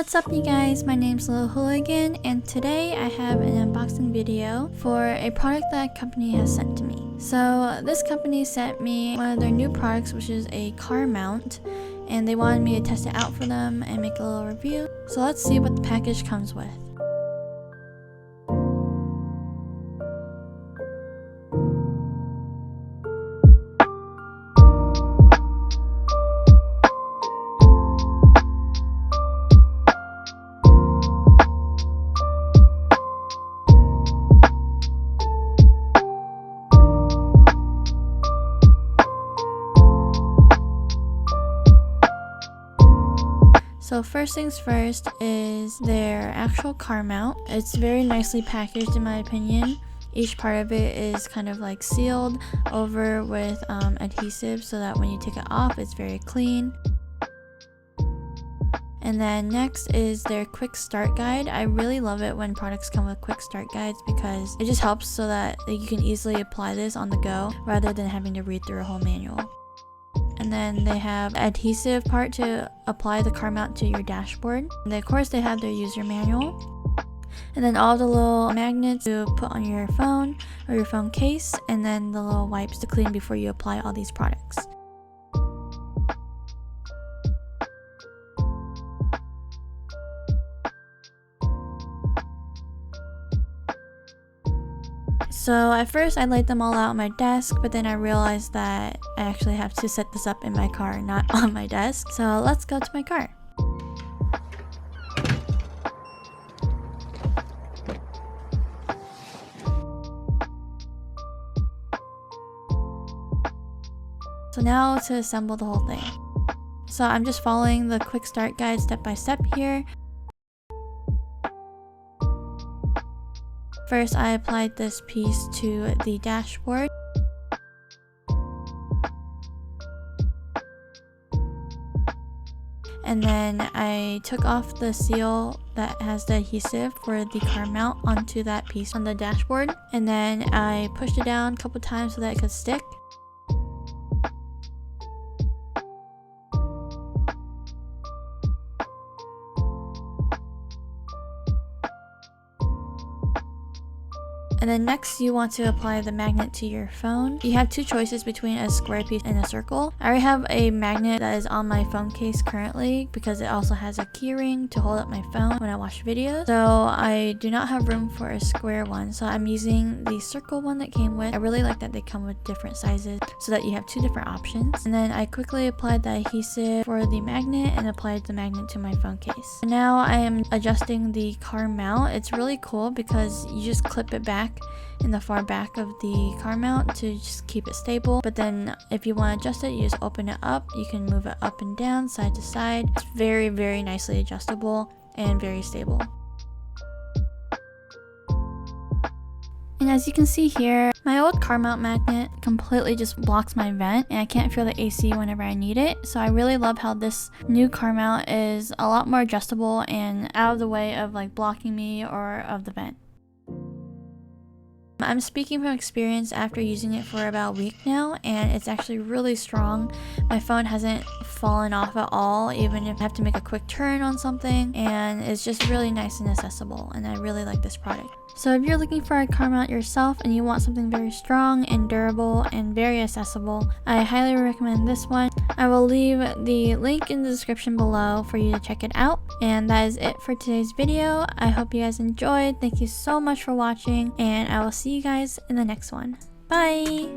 What's up you guys, my name's Little Hooligan and today I have an unboxing video for a product that a company has sent to me. So this company sent me one of their new products, which is a car mount, and they wanted me to test it out for them and make a little review. So let's see what the package comes with. So first things first is their actual car mount. It's very nicely packaged in my opinion. Each part of it is kind of like sealed over with adhesive so that when you take it off it's very clean. And then next is their quick start guide. I really love it when products come with quick start guides because it just helps so that you can easily apply this on the go rather than having to read through a whole manual. And then they have adhesive part to apply the car mount to your dashboard. And of course they have their user manual. And then all the little magnets to put on your phone or your phone case, and then the little wipes to clean before you apply all these products. So at first I laid them all out on my desk, but then I realized that I actually have to set this up in my car, not on my desk. So let's go to my car. So now to assemble the whole thing. So I'm just following the quick start guide step by step here. First, I applied this piece to the dashboard. And then I took off the seal that has the adhesive for the car mount onto that piece on the dashboard. And then I pushed it down a couple times so that it could stick. And then next you want to apply the magnet to your phone. You have two choices between a square piece and a circle. I already have a magnet that is on my phone case currently because it also has a key ring to hold up my phone when I watch videos. So I do not have room for a square one, so I'm using the circle one that came with. I really like that they come with different sizes so that you have two different options. And then I quickly applied the adhesive for the magnet and applied the magnet to my phone case. And now I am adjusting the car mount. It's really cool because you just clip it back in the far back of the car mount to just keep it stable, but then if you want to adjust it, you just open it up. You can move it up and down, side to side. It's very nicely adjustable and very stable. And as you can see here, my old car mount magnet completely just blocks my vent and I can't feel the AC whenever I need it. So I really love how this new car mount is a lot more adjustable and out of the way of like blocking me or of the vent. I'm speaking from experience after using it for about a week now, and it's actually really strong. My phone hasn't fallen off at all, even if I have to make a quick turn on something, and it's just really nice and accessible, and I really like this product. So if you're looking for a car mount yourself and you want something very strong and durable and very accessible, I highly recommend this one. I will leave the link in the description below for you to check it out. And that is it for today's video. I hope you guys enjoyed. Thank you so much for watching, and I will see you guys in the next one. Bye!